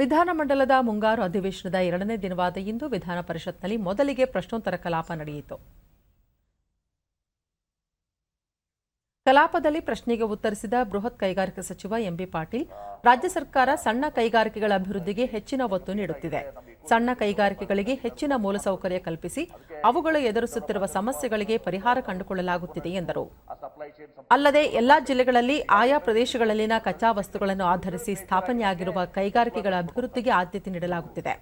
ವಿಧಾನಮಂಡಲದ ಮುಂಗಾರು ಅಧಿವೇಶನದ ಎರಡನೇ ದಿನವಾದ ಇಂದು ವಿಧಾನ ಪರಿಷತ್ನಲ್ಲಿ ಮೊದಲಿಗೆ ಪ್ರಶ್ನೋತ್ತರ ಕಲಾಪ ನಡೆಯಿತು. ಕಲಾಪದಲ್ಲಿ ಪ್ರಶ್ನೆಗೆ ಉತ್ತರಿಸಿದ ಬೃಹತ್ ಕೈಗಾರಿಕಾ ಸಚಿವ ಎಂಬಿ ಪಾಟೀಲ್, ರಾಜ್ಯ ಸರ್ಕಾರ ಸಣ್ಣ ಕೈಗಾರಿಕೆಗಳ ಅಭಿವೃದ್ಧಿಗೆ ಹೆಚ್ಚಿನ ಒತ್ತು ನೀಡುತ್ತಿದೆ. ಸಣ್ಣ ಕೈಗಾರಿಕೆಗಳಿಗೆ ಹೆಚ್ಚಿನ ಮೂಲಸೌಕರ್ಯ ಕಲ್ಪಿಸಿ ಅವುಗಳು ಎದುರಿಸುತ್ತಿರುವ ಸಮಸ್ಯೆಗಳಿಗೆ ಪರಿಹಾರ ಕಂಡುಕೊಳ್ಳಲಾಗುತ್ತಿದೆ ಎಂದರು. ಅಲ್ಲದೆ ಎಲ್ಲಾ ಜಿಲ್ಲೆಗಳಲ್ಲಿ ಆಯಾ ಪ್ರದೇಶಗಳಲ್ಲಿನ ಕಚ್ಚಾ ವಸ್ತುಗಳನ್ನು ಆಧರಿಸಿ ಸ್ಥಾಪನೆಯಾಗಿರುವ ಕೈಗಾರಿಕೆಗಳ ಅಭಿವೃದ್ಧಿಗೆ ಆದ್ಯತೆ ನೀಡಲಾಗುತ್ತಿದೆ.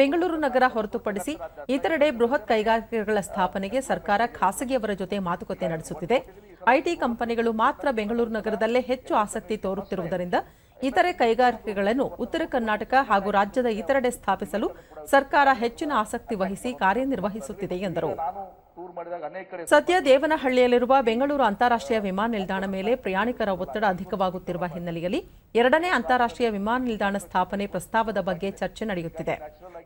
ಬೆಂಗಳೂರು ನಗರ ಹೊರತುಪಡಿಸಿ ಇತರೆಡೆ ಬೃಹತ್ ಕೈಗಾರಿಕೆಗಳ ಸ್ಥಾಪನೆಗೆ ಸರ್ಕಾರ ಖಾಸಗಿಯವರ ಜೊತೆ ಮಾತುಕತೆ ನಡೆಸುತ್ತಿದೆ. ಐಟಿ ಕಂಪನಿಗಳು ಮಾತ್ರ ಬೆಂಗಳೂರು ನಗರದಲ್ಲೇ ಹೆಚ್ಚು ಆಸಕ್ತಿ ತೋರುತ್ತಿರುವುದರಿಂದ ಇತರೆ ಕೈಗಾರಿಕೆಗಳನ್ನು ಉತ್ತರ ಕರ್ನಾಟಕ ಹಾಗೂ ರಾಜ್ಯದ ಇತರೆಡೆ ಸ್ಥಾಪಿಸಲು ಸರ್ಕಾರ ಹೆಚ್ಚಿನ ಆಸಕ್ತಿ ವಹಿಸಿ ಕಾರ್ಯನಿರ್ವಹಿಸುತ್ತಿದೆ ಎಂದರು. ಸದ್ಯ ದೇವನಹಳ್ಳಿಯಲ್ಲಿರುವ ಬೆಂಗಳೂರು ಅಂತಾರಾಷ್ಟ್ರೀಯ ವಿಮಾನ ನಿಲ್ದಾಣ ಮೇಲೆ ಪ್ರಯಾಣಿಕರ ಒತ್ತಡ ಅಧಿಕವಾಗುತ್ತಿರುವ ಹಿನ್ನೆಲೆಯಲ್ಲಿ ಎರಡನೇ ಅಂತಾರಾಷ್ಟ್ರೀಯ ವಿಮಾನ ನಿಲ್ದಾಣ ಸ್ಥಾಪನೆ ಪ್ರಸ್ತಾವದ ಬಗ್ಗೆ ಚರ್ಚೆ ನಡೆಯುತ್ತಿದೆ.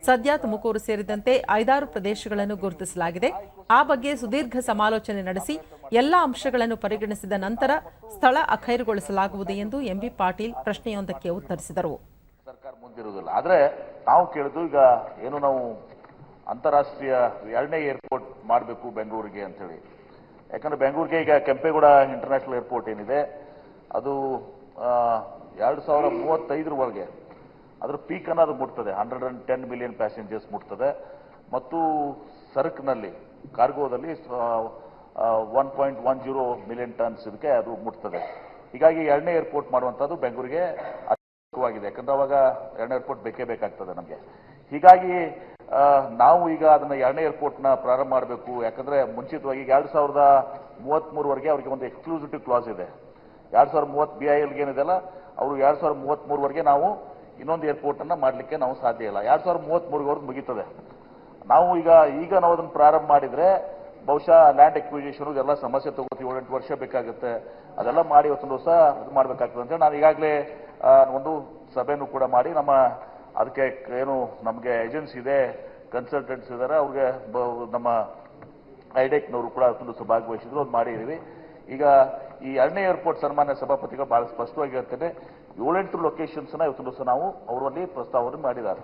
ಸದ್ಯ ತುಮಕೂರು ಸೇರಿದಂತೆ 5-6 ಪ್ರದೇಶಗಳನ್ನು ಗುರುತಿಸಲಾಗಿದೆ. ಆ ಬಗ್ಗೆ ಸುದೀರ್ಘ ಸಮಾಲೋಚನೆ ನಡೆಸಿ ಎಲ್ಲಾ ಅಂಶಗಳನ್ನು ಪರಿಗಣಿಸಿದ ನಂತರ ಸ್ಥಳ ಅಖೈರುಗೊಳಿಸಲಾಗುವುದು ಎಂದು ಎಂಬಿ ಪಾಟೀಲ್ ಪ್ರಶ್ನೆಯೊಂದಕ್ಕೆ ಉತ್ತರಿಸಿದರು. ಸರ್ಕಾರ ಮುಂದಿರುವುದಿಲ್ಲ, ಆದ್ರೆ ನಾವು ಕೇಳಿದ್ದು ಈಗ ಏನು ನಾವು ಅಂತಾರಾಷ್ಟ್ರೀಯ ಎರಡನೇ ಏರ್ಪೋರ್ಟ್ ಮಾಡಬೇಕು ಬೆಂಗಳೂರಿಗೆ ಅಂತ ಹೇಳಿ. ಯಾಕಂದ್ರೆ ಬೆಂಗಳೂರಿಗೆ ಈಗ ಕೆಂಪೇಗೌಡ ಇಂಟರ್ನ್ಯಾಷನಲ್ ಏರ್ಪೋರ್ಟ್ ಏನಿದೆ ಅದು 2035 ಅದ್ರ ಪೀಕ್ ಅನ್ನೋದು ಮುಟ್ತದೆ. 110 ಮಿಲಿಯನ್ ಪ್ಯಾಸೆಂಜರ್ಸ್ ಮುಟ್ತದೆ. ಮತ್ತು ಸರಕಿನಲ್ಲಿ ಕಾರ್ಗೋದಲ್ಲಿ 1.10 ಮಿಲಿಯನ್ ಟನ್ಸ್ ಇದಕ್ಕೆ ಅದು ಮುಟ್ತದೆ. ಹೀಗಾಗಿ ಎರಡನೇ ಏರ್ಪೋರ್ಟ್ ಮಾಡುವಂಥದ್ದು ಬೆಂಗಳೂರಿಗೆ ಅತ್ಯಗತ್ಯವಾಗಿದೆ. ಯಾಕಂದ್ರೆ ಅವಾಗ ಎರಡನೇ ಏರ್ಪೋರ್ಟ್ ಬೇಕೇ ಬೇಕಾಗ್ತದೆ ನಮಗೆ. ಹೀಗಾಗಿ ನಾವು ಈಗ ಅದನ್ನ ಎರಡನೇ ಏರ್ಪೋರ್ಟ್ನ ಪ್ರಾರಂಭ ಮಾಡಬೇಕು. ಯಾಕಂದ್ರೆ ಮುಂಚಿತವಾಗಿ 2033 ಅವರಿಗೆ ಒಂದು ಎಕ್ಸ್ಕ್ಲೂಸಿವಿಟಿ ಕ್ಲಾಸ್ ಇದೆ. 2030 BIL ಏನಿದೆಲ್ಲ ಅವರು 2033 ನಾವು ಇನ್ನೊಂದು ಏರ್ಪೋರ್ಟ್ ಅನ್ನ ಮಾಡಲಿಕ್ಕೆ ನಾವು ಸಾಧ್ಯ ಇಲ್ಲ. 2033 ಮುಗೀತದೆ. ನಾವು ಈಗ ನಾವು ಅದನ್ನು ಪ್ರಾರಂಭ ಮಾಡಿದ್ರೆ ಬಹುಶಃ ಲ್ಯಾಂಡ್ ಎಕ್ವಿಜಿಷನ್ ಎಲ್ಲ ಸಮಸ್ಯೆ ತಗೋತೀವಿ. 7-8 ವರ್ಷ ಬೇಕಾಗುತ್ತೆ. ಅದೆಲ್ಲ ಮಾಡಿ ಇವತ್ತೊಂದು ದಿವಸ ಇದು ಮಾಡಬೇಕಾಗ್ತದೆ ಅಂತ ನಾನು ಈಗಾಗಲೇ ಒಂದು ಸಭೆನೂ ಕೂಡ ಮಾಡಿ ಅದಕ್ಕೆ ಏನು ನಮಗೆ ಏಜೆನ್ಸಿ ಇದೆ, ಕನ್ಸಲ್ಟೆಂಟ್ಸ್ ಇದ್ದಾರೆ, ಅವ್ರಿಗೆ ನಮ್ಮ ಐಡೆಕ್ನವರು ಕೂಡ ಒಂದು ಭಾಗವಹಿಸಿದ್ರು, ಅದು ಮಾಡಿದ್ದೀವಿ. ಈಗ ಈ ಎರಡನೇ ಏರ್ಪೋರ್ಟ್ ಸನ್ಮಾನ್ಯ ಸಭಾಪತಿಗಳು ಬಹಳ ಸ್ಪಷ್ಟವಾಗಿ ಹೇಳ್ತೇನೆ, 7-8 ಲೊಕೇಶನ್ಸ್ನ ಇವತ್ತು ದಿವಸ ನಾವು ಅವರಲ್ಲಿ ಪ್ರಸ್ತಾವನೆ ಮಾಡಿದ್ದಾರೆ.